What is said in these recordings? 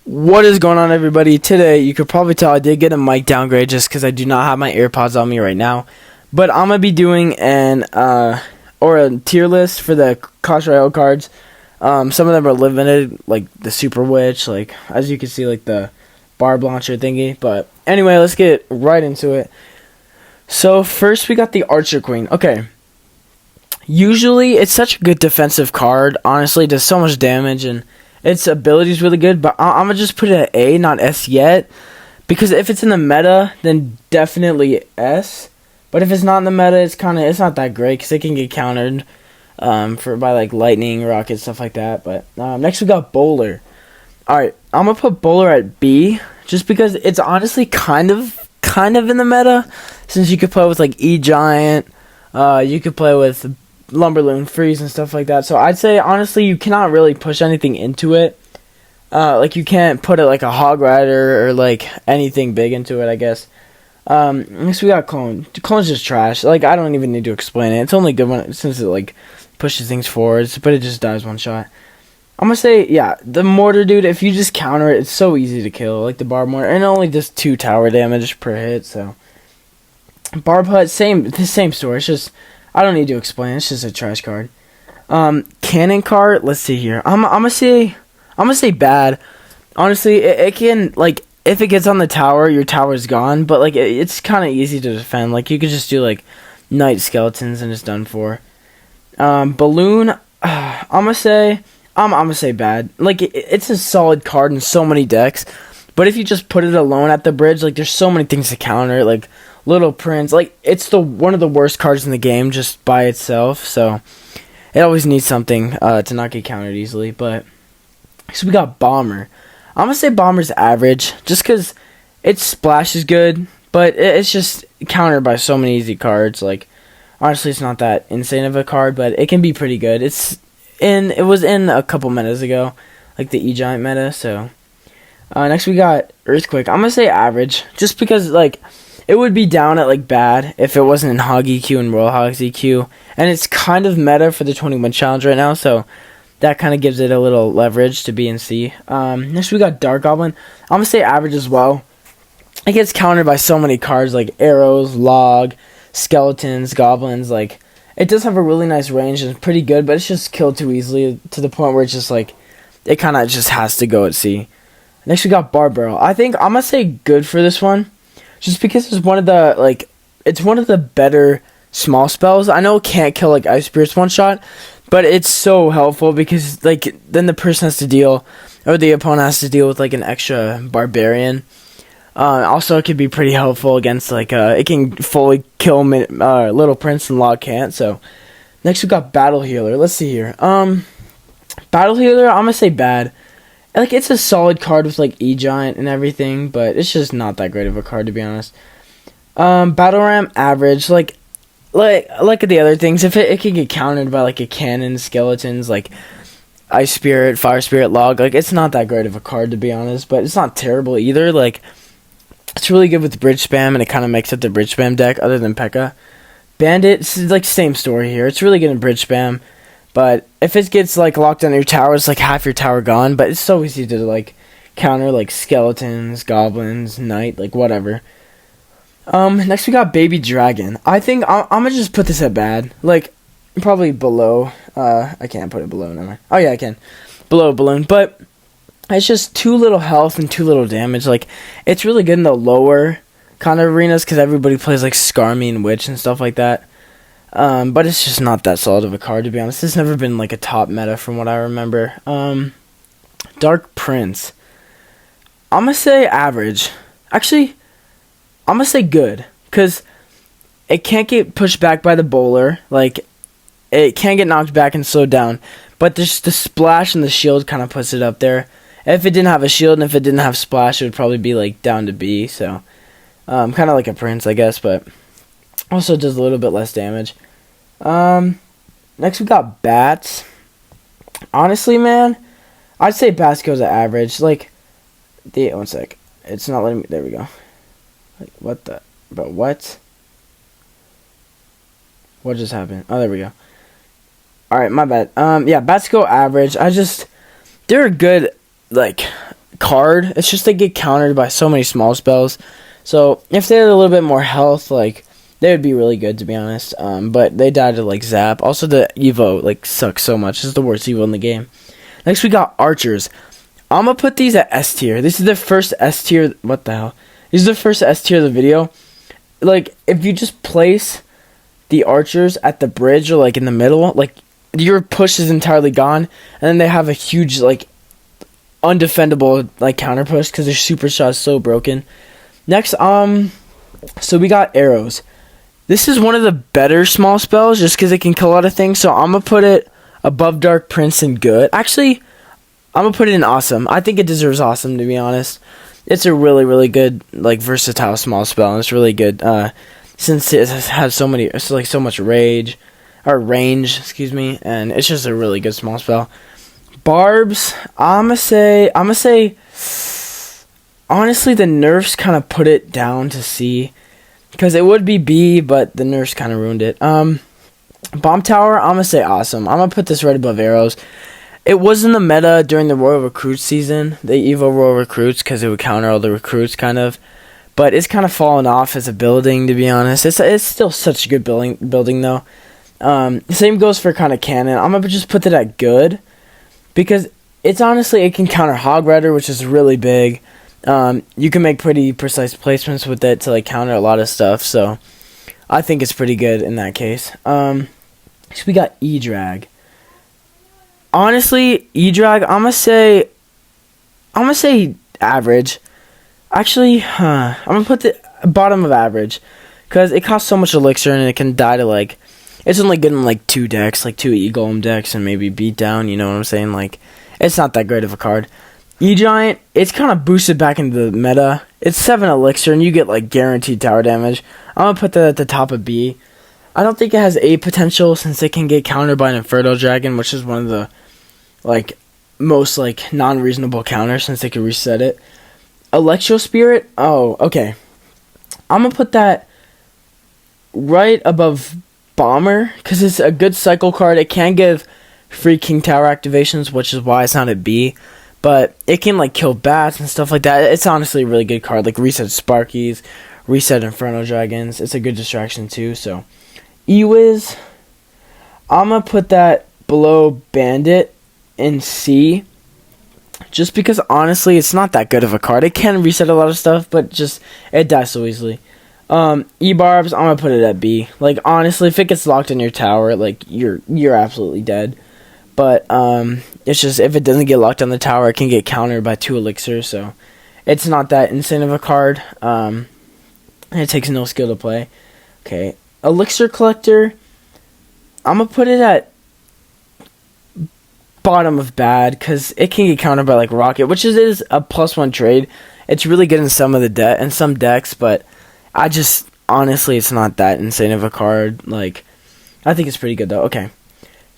What is going on, everybody? Today, you could probably tell I did get a mic downgrade just because I do not have my AirPods on me right now. But I'm going to be doing a tier list for the Clash Royale cards. Some of them are limited, like the Super Witch, like, as you can see, like the barb launcher thingy. But anyway, let's get right into it. So, first we got the Archer Queen. Okay. Usually, it's such a good defensive card. Honestly, it does so much damage, and its ability is really good, but I'm going to just put it at A, not S yet. Because if it's in the meta, then definitely S. But if it's not in the meta, it's not that great, because it can get countered by like lightning, rocket, stuff like that. But next we got Bowler. Alright, I'm going to put Bowler at B, just because it's honestly kind of in the meta. Since you could play with like E-Giant, you could play with Lumberloon, Freeze, and stuff like that. So I'd say, honestly, you cannot really push anything into it. Like, you can't put it like a Hog Rider or, like, anything big into it, I guess. Next we got Clone. Clone's just trash. Like, I don't even need to explain it. It's only good since it, like, pushes things forwards, but it just dies one shot. I'm gonna say, yeah, the Mortar, dude, if you just counter it, it's so easy to kill. Like, the Barb Mortar, and it only does 2 tower damage per hit, so. Barb Hut, the same story. It's just, I don't need to explain. It's just a trash card. Cannon card. Let's see here. I'm gonna say bad. Honestly, it can, like, if it gets on the tower, your tower's gone. But like, it's kind of easy to defend. Like, you could just do like Knight Skeletons and it's done for. Balloon. I'm gonna say bad. Like, it's a solid card in so many decks. But if you just put it alone at the bridge, like, there's so many things to counter. Like, Little Prince, like, it's one of the worst cards in the game just by itself, so it always needs something to not get countered easily. But so we got Bomber. I'm gonna say Bomber's average, just because its splash is good, but it's just countered by so many easy cards. Like, honestly, it's not that insane of a card, but it can be pretty good. It was in a couple metas ago, like the E-Giant meta. So next we got Earthquake. I'm gonna say average, just because, like, it would be down at, like, bad if it wasn't in Hog EQ and Royal Hogs EQ. And it's kind of meta for the 21 challenge right now, so that kind of gives it a little leverage to B and C. Next we got Dark Goblin. I'm going to say average as well. It gets countered by so many cards like arrows, log, skeletons, goblins. Like, it does have a really nice range and it's pretty good, but it's just killed too easily to the point where it's just like, it kind of just has to go at C. Next we got Barbarrel. I think I'm going to say good for this one. Just because it's one of the better small spells. I know it can't kill like Ice Spirits one shot, but it's so helpful because, like, then the person has to deal, or the opponent has to deal with like an extra Barbarian. Also, it could be pretty helpful against, like, it can fully kill Little Prince and Log can't. So next we got Battle Healer. Let's see here. Battle Healer, I'm gonna say bad. Like, it's a solid card with, like, E-Giant and everything, but it's just not that great of a card, to be honest. Battle Ram, average. Like the other things, if it can get countered by, like, a cannon, skeletons, like Ice Spirit, Fire Spirit, Log, like, it's not that great of a card, to be honest, but it's not terrible either. Like, it's really good with bridge spam, and it kind of makes up the bridge spam deck, other than P.E.K.K.A. Bandit, it's, like, same story here. It's really good in bridge spam. But if it gets, like, locked on your tower, it's like half your tower gone. But it's so easy to, like, counter, like, skeletons, goblins, knight, like, whatever. Next we got Baby Dragon. I think I'm gonna just put this at bad. Like, probably below. I can't put it below, never mind. Oh, yeah, I can. Below Balloon. But it's just too little health and too little damage. Like, it's really good in the lower kind of arenas because everybody plays, like, Skarmy and Witch and stuff like that. But it's just not that solid of a card, to be honest. It's never been, like, a top meta from what I remember. Dark Prince. I'm going to say average. Actually, I'm going to say good. Because it can't get pushed back by the Bowler. Like, it can get knocked back and slowed down. But just the splash and the shield kind of puts it up there. If it didn't have a shield and if it didn't have splash, it would probably be, like, down to B. So, kind of like a Prince, I guess. But also does a little bit less damage. Next we got Bats. Honestly, man, I'd say Bats goes at average. Like, one sec. It's not letting me, there we go. Like, what the, but what? What just happened? Oh, there we go. Alright, my bad. Yeah, Bats go average. They're a good, like, card. It's just they get countered by so many small spells. So if they had a little bit more health, like, they would be really good, to be honest. But they died to like Zap. Also, the Evo like sucks so much. It's the worst Evo in the game. Next, we got Archers. I'm gonna put these at S tier. This is the first S tier. What the hell? This is the first S tier of the video. Like, if you just place the Archers at the bridge or like in the middle, like, your push is entirely gone, and then they have a huge like undefendable like counter push because their super shot is so broken. Next, so we got Arrows. This is one of the better small spells just because it can kill a lot of things. So I'm gonna put it above Dark Prince and good. Actually, I'm gonna put it in Awesome. I think it deserves Awesome, to be honest. It's a really, really good like versatile small spell, and it's really good since it has so much range, excuse me, and it's just a really good small spell. Barbs, I'ma say honestly the nerfs kind of put it down to C, because it would be B, but the nerfs kind of ruined it. Bomb Tower, I'm gonna say Awesome. I'm gonna put this right above Arrows. It was in the meta during the Royal Recruit season, the Evo Royal Recruits, because it would counter all the recruits kind of. But it's kind of fallen off as a building, to be honest. It's still such a good building though. Same goes for kind of Cannon. I'm gonna just put that at good, because it's honestly, it can counter Hog Rider, which is really big. You can make pretty precise placements with it to like counter a lot of stuff, so I think it's pretty good in that case. So we got E-Drag. Honestly, E-Drag, I'm gonna say average. Actually, I'm gonna put the bottom of average, because it costs so much elixir and it can die to like, it's only good in like 2 decks, like 2 E-Golem decks and maybe Beatdown, you know what I'm saying? Like, it's not that great of a card. E-Giant, it's kind of boosted back into the meta. It's 7 elixir and you get like guaranteed tower damage. I'm gonna put that at the top of B. I don't think it has A potential, since it can get countered by an Inferno Dragon, which is one of the like most like non-reasonable counters, since they can reset it. Electro Spirit, oh, okay. I'm gonna put that right above Bomber, because it's a good cycle card. It can give free King Tower activations, which is why it's not at B. But it can like kill bats and stuff like that. It's honestly a really good card. Like reset Sparkies, reset Inferno Dragons. It's a good distraction too. So E-Wiz, I'm gonna put that below Bandit in C, just because honestly it's not that good of a card. It can reset a lot of stuff, but just it dies so easily. E-Barbs, I'm gonna put it at B. Like, honestly, if it gets locked in your tower, like, you're absolutely dead. But it's just, if it doesn't get locked on the tower, it can get countered by 2 elixirs, so it's not that insane of a card. And it takes no skill to play. Okay, Elixir Collector, I'm gonna put it at bottom of bad, because it can get countered by like Rocket, which is a +1 trade. It's really good in some decks, but I just, honestly, it's not that insane of a card. Like, I think it's pretty good though. Okay,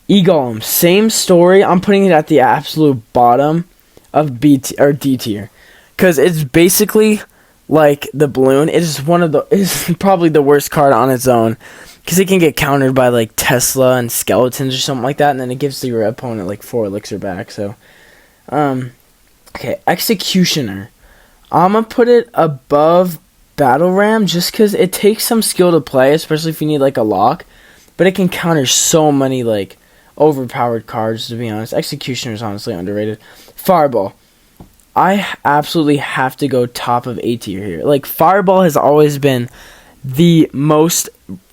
E-Golem, same story. I'm putting it at the absolute bottom of D tier, because it's basically like the balloon. It is it's probably the worst card on its own, because it can get countered by like Tesla and skeletons or something like that, and then it gives your opponent like 4 elixir back. So, okay, Executioner, I'm gonna put it above Battle Ram, just because it takes some skill to play, especially if you need like a lock, but it can counter so many like overpowered cards, to be honest. Executioner is honestly underrated. Fireball, I absolutely have to go top of A tier here. Like, Fireball has always been the most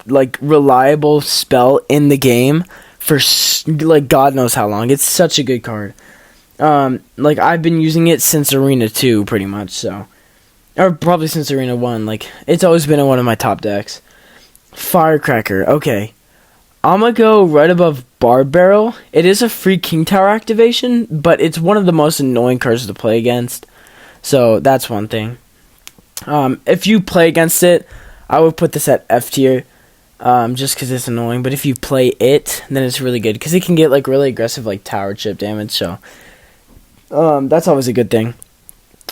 like reliable spell in the game for like God knows how long. It's such a good card. Like, I've been using it since Arena 2 pretty much, so, or probably since Arena 1. Like, it's always been in one of my top decks. Firecracker, okay, I'm gonna go right above Barb Barrel. It is a free King Tower activation, but it's one of the most annoying cards to play against, so that's one thing. If you play against it, I would put this at F tier, just because it's annoying. But if you play it, then it's really good, because it can get like really aggressive like tower chip damage, so that's always a good thing.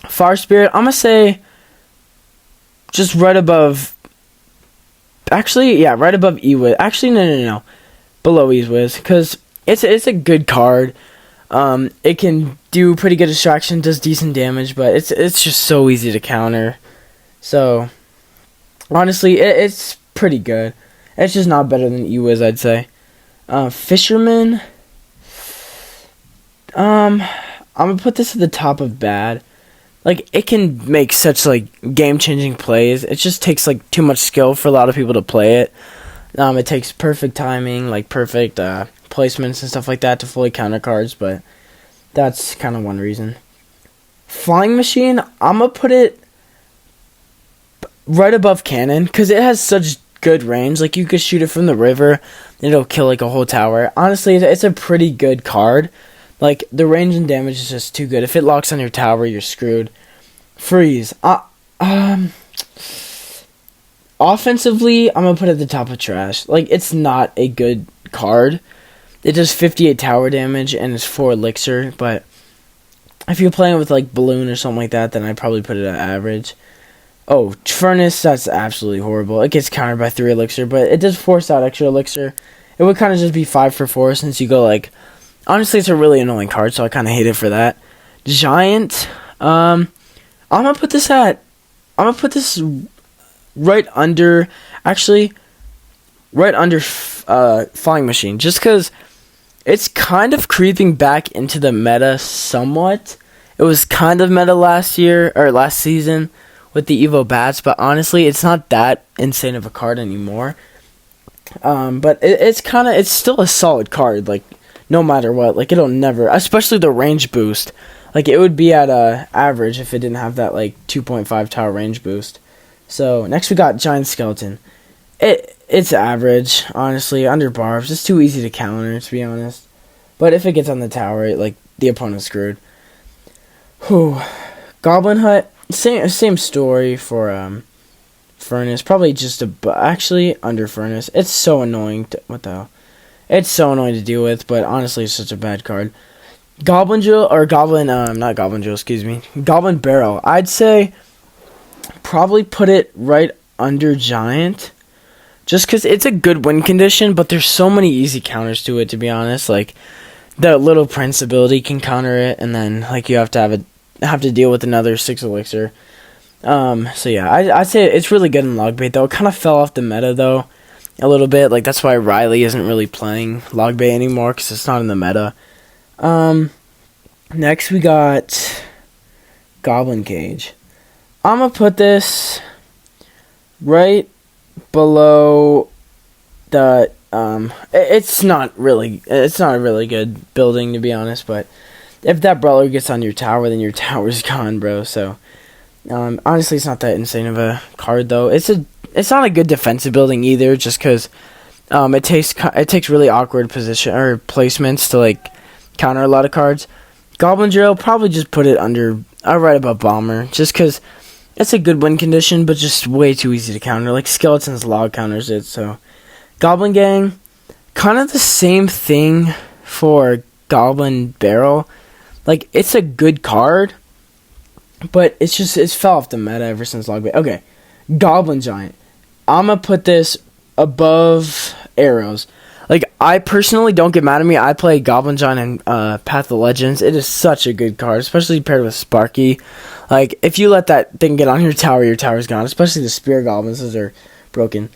Fire Spirit, I'm gonna say just right above, actually, yeah, right above E-Wiz. Actually, no, below E-Wiz, because it's a good card. It can do pretty good distraction, does decent damage, but it's just so easy to counter. So honestly, it's pretty good. It's just not better than E-Wiz, I'd say. Fisherman. I'm gonna put this at the top of bad. Like, it can make such, like, game-changing plays. It just takes, like, too much skill for a lot of people to play it. It takes perfect timing, like, perfect placements and stuff like that to fully counter cards, but that's kind of one reason. Flying Machine, I'm gonna put it right above Cannon, because it has such good range. Like, you could shoot it from the river, and it'll kill, like, a whole tower. Honestly, it's a pretty good card. Like, the range and damage is just too good. If it locks on your tower, you're screwed. Freeze. Offensively, I'm going to put it at the top of trash. Like, it's not a good card. It does 58 tower damage, and it's 4 elixir. But if you're playing with, like, Balloon or something like that, then I'd probably put it at average. Oh, Furnace, that's absolutely horrible. It gets countered by 3 elixir, but it does force out extra elixir. It would kind of just be 5 for 4 since you go, like... Honestly, it's a really annoying card, so I kind of hate it for that. Giant, I'm gonna put this right under, actually, right under Flying Machine, just because it's kind of creeping back into the meta somewhat. It was kind of meta last season with the Evo Bats, but honestly, it's not that insane of a card anymore. But it's still a solid card, like, no matter what. Like, it'll never, especially the range boost. Like, it would be at average if it didn't have that, like, 2.5 tower range boost. So, next we got Giant Skeleton. It's average, honestly, under barbs. It's too easy to counter, to be honest. But if it gets on the tower, like, the opponent's screwed. Whew. Goblin Hut, same story for Furnace. Probably just actually under Furnace. It's so annoying. What the hell? It's so annoying to deal with, but honestly, it's such a bad card. Goblin Barrel. I'd say probably put it right under Giant, just because it's a good win condition, but there's so many easy counters to it, to be honest. Like, the Little Prince ability can counter it, and then, like, you have to deal with another 6 elixir. So yeah, I'd say it's really good in Logbait, though. It kind of fell off the meta, though. A little bit, like, that's why Riley isn't really playing Logbait anymore, because it's not in the meta. Next we got Goblin Cage. I'm gonna put this right below the, it's not a really good building, to be honest, but if that brawler gets on your tower, then your tower's gone, bro, so, honestly, it's not that insane of a card, though. It's not a good defensive building either, just because it takes really awkward position or placements to, like, counter a lot of cards. Goblin Drill, probably just put it under right above Bomber, just because it's a good win condition, but just way too easy to counter. Like, Skeleton's log counters it. So Goblin Gang, kind of the same thing for Goblin Barrel. Like, it's a good card, but it's fell off the meta ever since Logbait. Okay, Goblin Giant. I'm going to put this above Arrows. Like, I personally, don't get mad at me, I play Goblin Giant in Path of Legends. It is such a good card, especially paired with Sparky. Like, if you let that thing get on your tower's gone, especially the Spear Goblins, those are broken.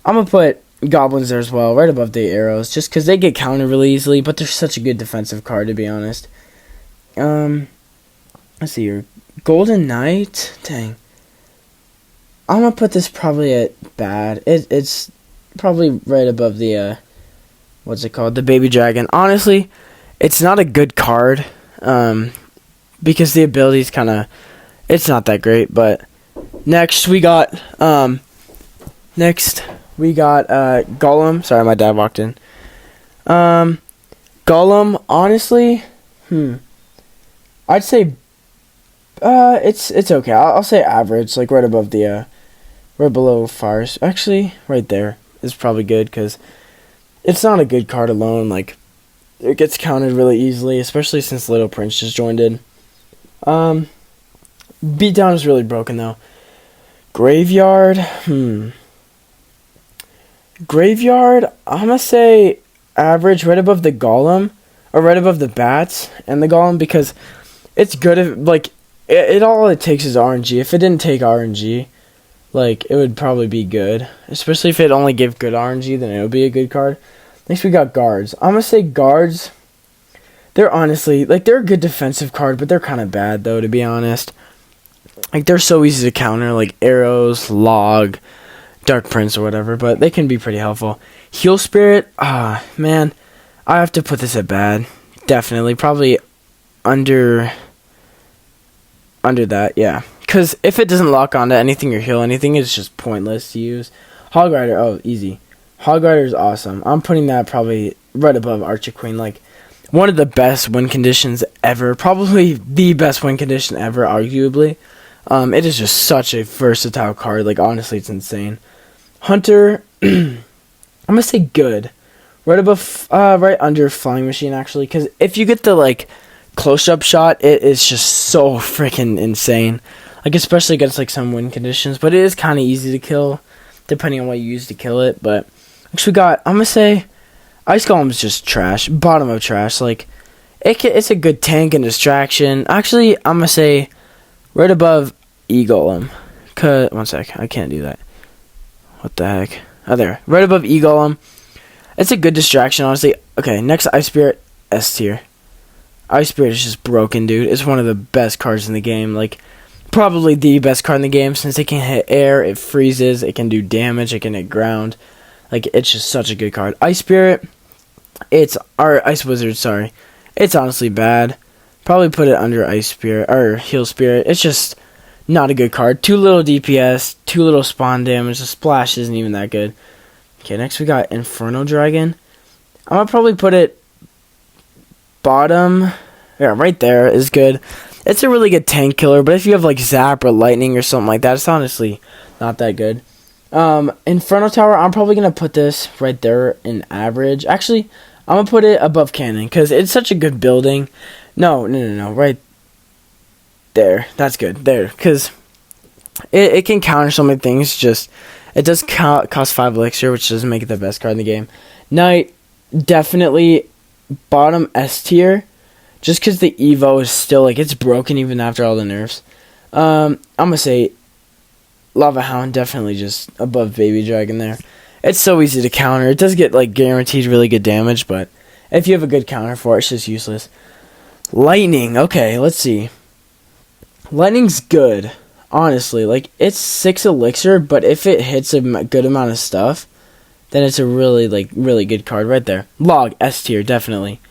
I'm going to put Goblins there as well, right above the Arrows, just because they get countered really easily, but they're such a good defensive card, to be honest. Let's see here. Golden Knight? Dang. I'm going to put this probably at bad. It's probably right above the, what's it called? The Baby Dragon. Honestly, it's not a good card, because the ability's kind of, it's not that great, but next we got Golem. Sorry, my dad walked in. Golem, honestly, I'd say, it's okay. I'll say average, like right above the, right below Fires. Actually, right there is probably good, because it's not a good card alone. Like, it gets countered really easily, especially since Little Prince just joined in. Beatdown is really broken, though. Graveyard, Graveyard, I'm gonna say average, right above the Golem. or right above the bats and the golem, because it's good if, like, it all it takes is RNG. If it didn't take RNG, like, it would probably be good. Especially if it only gave good RNG, then it would be a good card. Next we got guards. I'm gonna say guards, they're honestly, like, they're a good defensive card, but they're kind of bad, though, to be honest. Like, they're so easy to counter, like arrows, log, Dark Prince, or whatever, but they can be pretty helpful. Heal Spirit, man, I have to put this at bad. Definitely, probably under that, yeah. Because if it doesn't lock onto anything or heal anything, it's just pointless to use. Hog Rider, oh, easy. Hog Rider is awesome. I'm putting that probably right above Archer Queen. Like, one of the best win conditions ever. Probably the best win condition ever, arguably. It is just such a versatile card. Like, honestly, it's insane. Hunter, I'm going to say good. Right above, right under Flying Machine, actually. Because if you get the, like, close-up shot, it is just so freaking insane. Like, especially against, like, some win conditions. But it is kind of easy to kill, depending on what you use to kill it. But, actually, we got, I'm going to say, Ice Golem's just trash. Bottom of trash. Like, it's a good tank and distraction. Actually, I'm going to say, right above E-Golem. One sec, I can't do that. What the heck? Oh, there. Right above E-Golem. It's a good distraction, honestly. Okay, next Ice Spirit, S tier. Ice Spirit is just broken, dude. It's one of the best cards in the game. Like, probably the best card in the game, since it can hit air, it freezes, it can do damage, it can hit ground. Like, it's just such a good card. Ice Spirit, Ice Wizard, sorry. It's honestly bad. Probably put it under Ice Spirit, or Heal Spirit. It's just not a good card. Too little DPS, too little spawn damage. The splash isn't even that good. Okay, next we got Inferno Dragon. I'm gonna probably put it bottom. Yeah, right there is good. It's a really good tank killer, but if you have like Zap or Lightning or something like that, it's honestly not that good. Inferno Tower, I'm probably gonna put this right there in average. Actually, I'm gonna put it above Cannon because it's such a good building. No, right there. That's good there because it can counter so many things. Just it does cost 5 elixir, which doesn't make it the best card in the game. Knight, definitely bottom S tier, just because the Evo is still, like, it's broken even after all the nerfs. I'm gonna say Lava Hound, definitely just above Baby Dragon there. It's so easy to counter. It does get, like, guaranteed really good damage, but if you have a good counter for it, it's just useless. Lightning, okay, let's see. Lightning's good, honestly. Like, it's 6 elixir, but if it hits a good amount of stuff, then it's a really, like, really good card right there. Log, S tier, definitely.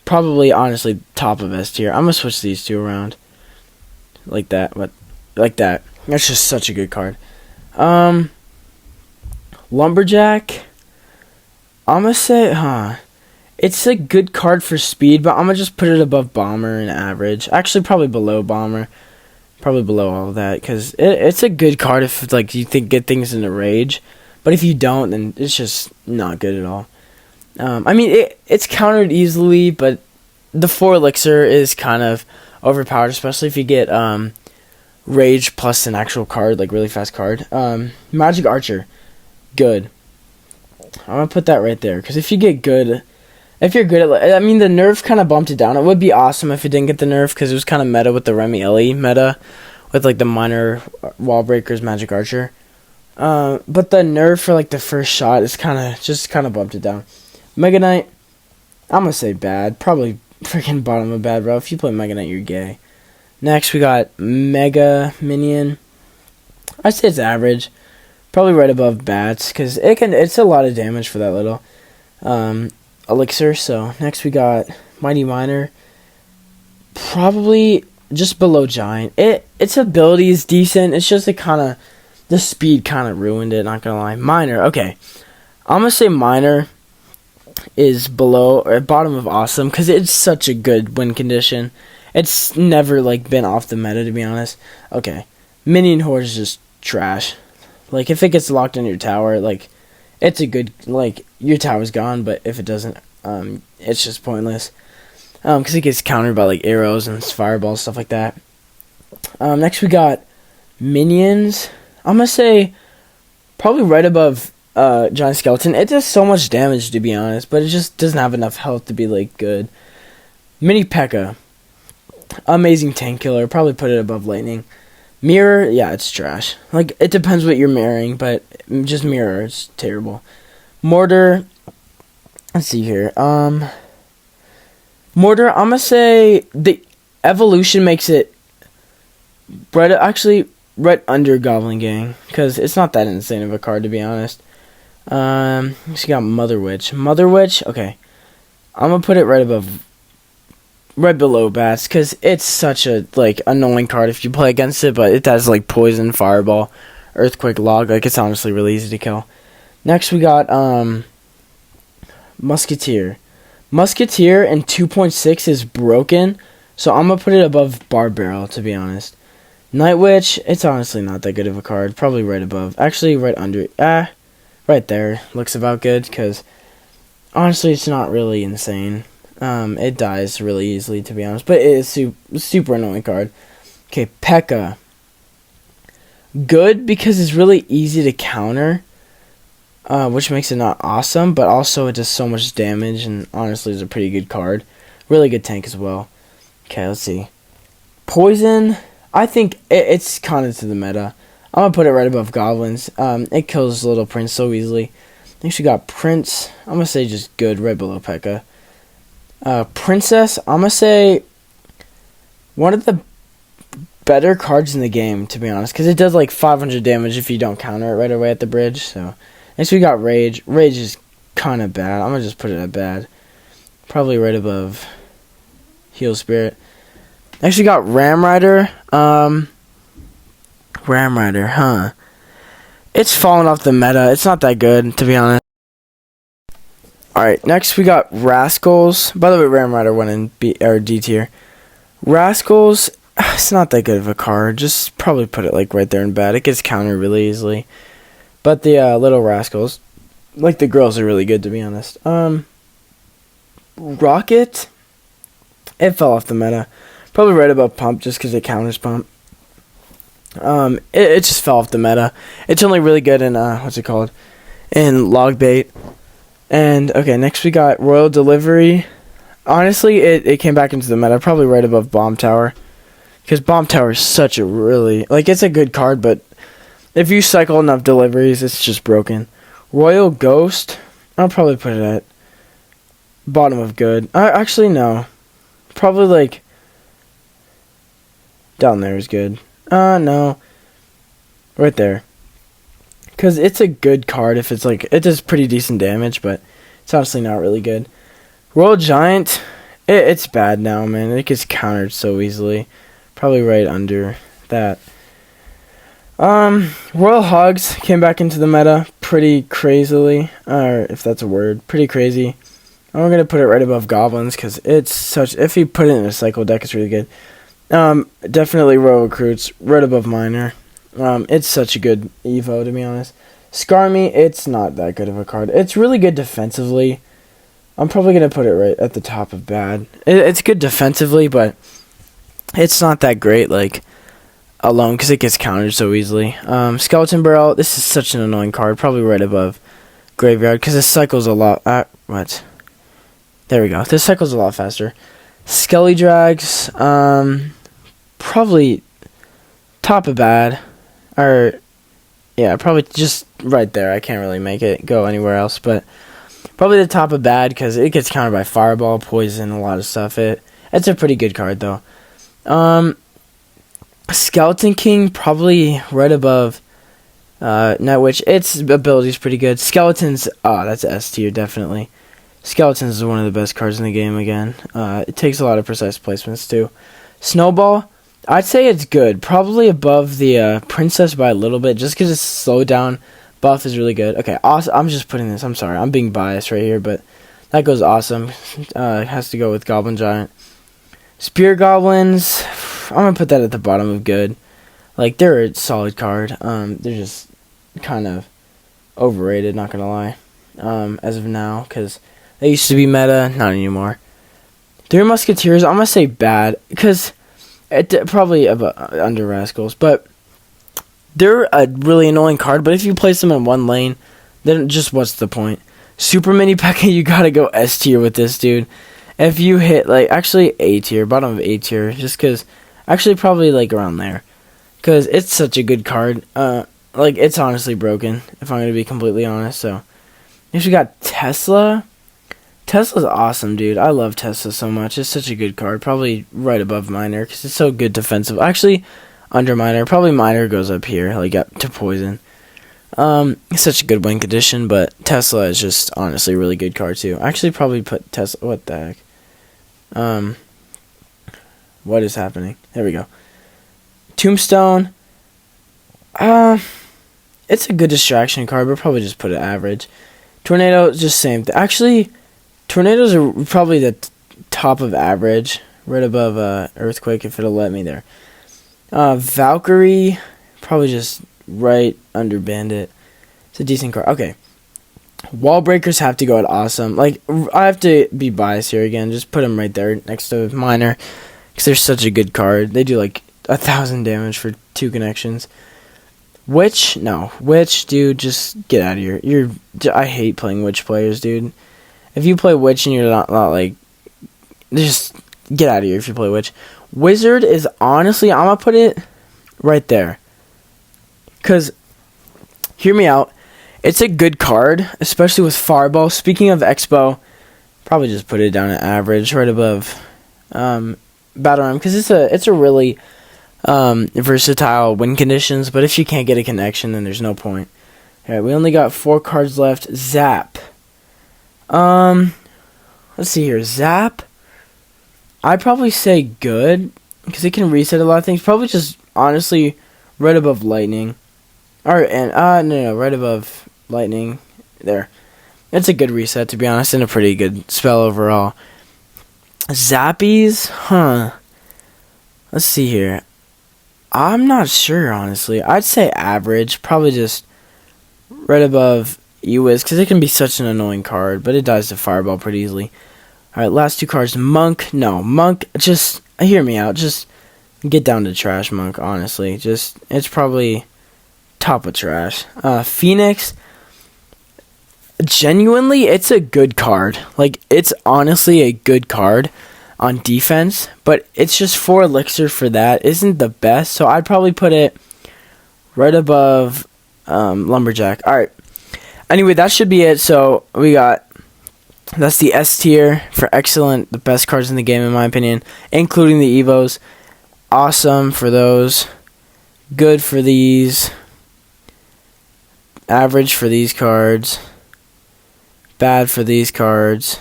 Probably, honestly, top of S tier. I'm going to switch these two around. Like that, but like that. That's just such a good card. Lumberjack, I'm going to say, it's a good card for speed, but I'm going to just put it above Bomber and average. Actually, probably below Bomber. Probably below all of that, because it's a good card if, like, you get things in a rage. But if you don't, then it's just not good at all. I mean, it's countered easily, but the 4 elixir is kind of overpowered, especially if you get rage plus an actual card, like really fast card. Magic Archer, good. I'm going to put that right there, because if you get good, if you're good at, I mean, the nerf kind of bumped it down. It would be awesome if it didn't get the nerf, because it was kind of meta with the Remy Ellie meta, with, like, the minor wall breakers, Magic Archer. But the nerf for, like, the first shot is kind of bumped it down. Mega Knight, I'm gonna say bad. Probably freaking bottom of bad, bro. If you play Mega Knight, you're gay. Next, we got Mega Minion. I'd say it's average. Probably right above Bats, because it's a lot of damage for that little elixir. So, next we got Mighty Miner. Probably just below Giant. Its ability is decent. It's just the speed kind of ruined it, not gonna lie. Miner, okay. I'm gonna say Miner is below or bottom of Awesome, because it's such a good win condition. It's never, like, been off the meta, to be honest. Okay. Minion Horde is just trash. Like, if it gets locked in your tower, like, it's a good, like, your tower's gone, but if it doesn't, it's just pointless. Because it gets countered by, like, arrows and fireballs, stuff like that. Next we got Minions. I'm going to say probably right above Giant Skeleton. It does so much damage, to be honest, but it just doesn't have enough health to be, like, good. Mini P.E.K.K.A. Amazing tank killer. Probably put it above lightning. Mirror, yeah, it's trash. Like, it depends what you're mirroring, but just mirror, it's terrible. Mortar, let's see here. Mortar, I'm gonna say the evolution makes it right under Goblin Gang, because it's not that insane of a card, to be honest. She got Mother Witch. Mother Witch, okay. I'm gonna put it right below Bats, because it's such a, like, annoying card if you play against it, but it does, like, Poison, Fireball, Earthquake, Log. Like, it's honestly really easy to kill. Next, we got, Musketeer. Musketeer in 2.6 is broken, so I'm gonna put it above Bar Barrel, to be honest. Night Witch, it's honestly not that good of a card. Probably right above. Actually, right under. Right there. Looks about good, because honestly, it's not really insane. It dies really easily, to be honest, but it is super annoying card. Okay, P.E.K.K.A. Good, because it's really easy to counter, which makes it not awesome, but also it does so much damage, and honestly is a pretty good card. Really good tank as well. Okay, let's see. Poison, I think it's kind of to the meta. I'm going to put it right above Goblins. It kills Little Prince so easily. Next we got Prince. I'm going to say just good, right below P.E.K.K.A. Princess, I'm going to say one of the better cards in the game, to be honest, because it does like 500 damage if you don't counter it right away at the bridge. So next we got Rage. Rage is kind of bad. I'm going to just put it at bad. Probably right above Heal Spirit. Next we got Ram Rider. Ram Rider, huh? It's fallen off the meta. It's not that good, to be honest. Alright, next we got Rascals. By the way, Ram Rider went in D tier. Rascals, it's not that good of a card. Just probably put it like right there in bad. It gets countered really easily. But the Little Rascals, like the girls, are really good, to be honest. Rocket, it fell off the meta. Probably right above Pump, just because it counters Pump. It just fell off the meta. It's only really good in, in Log Bait. And, okay, next we got Royal Delivery. Honestly, it came back into the meta, probably right above Bomb Tower. Because Bomb Tower is such a really, like, it's a good card, but if you cycle enough deliveries, it's just broken. Royal Ghost, I'll probably put it at bottom of good. Actually, no. Probably, like, down there is good. No. Right there. Because it's a good card if it's, like, it does pretty decent damage, but it's honestly not really good. Royal Giant, it's bad now, man. It gets countered so easily. Probably right under that. Royal Hogs came back into the meta pretty crazily, or if that's a word, pretty crazy. I'm going to put it right above Goblins, because it's such, if you put it in a cycle deck, it's really good. Definitely Royal Recruits, right above Miner. It's such a good Evo, to be honest. Skarmy, it's not that good of a card. It's really good defensively. I'm probably going to put it right at the top of bad. It's good defensively, but it's not that great, like, alone, because it gets countered so easily. Skeleton Barrel, this is such an annoying card. Probably right above Graveyard, because it cycles a lot. What? There we go. This cycles a lot faster. Skelly Drags, probably top of bad. Or, yeah, probably just right there. I can't really make it go anywhere else, but probably the top of bad, because it gets countered by Fireball, Poison, a lot of stuff. It's a pretty good card, though. Skeleton King, probably right above Night Witch. Its ability is pretty good. Skeletons, that's S tier, definitely. Skeletons is one of the best cards in the game again. It takes a lot of precise placements, too. Snowball, I'd say it's good. Probably above the Princess by a little bit, just because its slow down buff is really good. Okay, awesome. I'm just putting this. I'm sorry. I'm being biased right here, but that goes awesome. It has to go with Goblin Giant. Spear Goblins, I'm going to put that at the bottom of good. Like, they're a solid card. They're just kind of overrated, not going to lie, as of now, because they used to be meta, not anymore. Three Musketeers, I'm going to say bad, because probably under Rascals, but they're a really annoying card, but if you place them in one lane, then just what's the point? Super Mini P.E.K.K.A, you gotta go S tier with this, dude. if you hit like actually A tier, bottom of A tier, just because actually probably like around there, because it's such a good card. Like it's honestly broken if I'm gonna be completely honest. So if you got Tesla. Tesla's awesome, dude. I love Tesla so much. It's such a good card. Probably right above Miner because it's so good defensive. Actually, under Miner. Probably Miner goes up here, like up to Poison. It's such a good win condition, but Tesla is just honestly a really good card too. Actually, probably put Tesla. What the heck? What is happening? There we go. Tombstone. It's a good distraction card, but probably just put it average. Tornado, just same thing. Actually. Tornadoes are probably the top of average, right above Earthquake if it'll let me there. Valkyrie, probably just right under Bandit. It's a decent card. Okay. Wall Breakers have to go at awesome. Like, I have to be biased here again. Just put them right there next to Miner because they're such a good card. They do like 1,000 damage for 2 connections. Witch, no. Witch, dude, just get out of here. I hate playing Witch players, dude. If you play Witch and you're not like, just get out of here if you play Witch. Wizard is honestly, I'm going to put it right there. Because, hear me out, it's a good card, especially with Fireball. Speaking of Expo, probably just put it down at average, right above Battle Ram. Because it's a really versatile win conditions. But if you can't get a connection, then there's no point. Alright, we only got 4 cards left. Zap. Let's see here. Zap. I'd probably say good because it can reset a lot of things. Probably just honestly right above Lightning. No, right above Lightning. There. It's a good reset to be honest, and a pretty good spell overall. Zappies, Let's see here. I'm not sure honestly. I'd say average. Probably just right above U-Wiz, because it can be such an annoying card, but it dies to Fireball pretty easily. Alright, last 2 cards. Monk. No, Monk, just, hear me out. Just get down to trash, Monk, honestly. It's probably top of trash. Phoenix. Genuinely, it's a good card. Like, it's honestly a good card on defense, but it's just 4 elixir for that. Isn't the best, so I'd probably put it right above Lumberjack. Alright. Anyway, that should be it. So that's the S tier for excellent, the best cards in the game in my opinion, including the Evos. Awesome for those. Good for these. Average for these cards. Bad for these cards.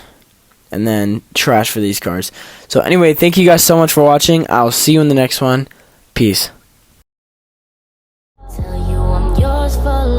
And then trash for these cards. So anyway, thank you guys so much for watching. I'll see you in the next one. Peace. Tell you I'm yours for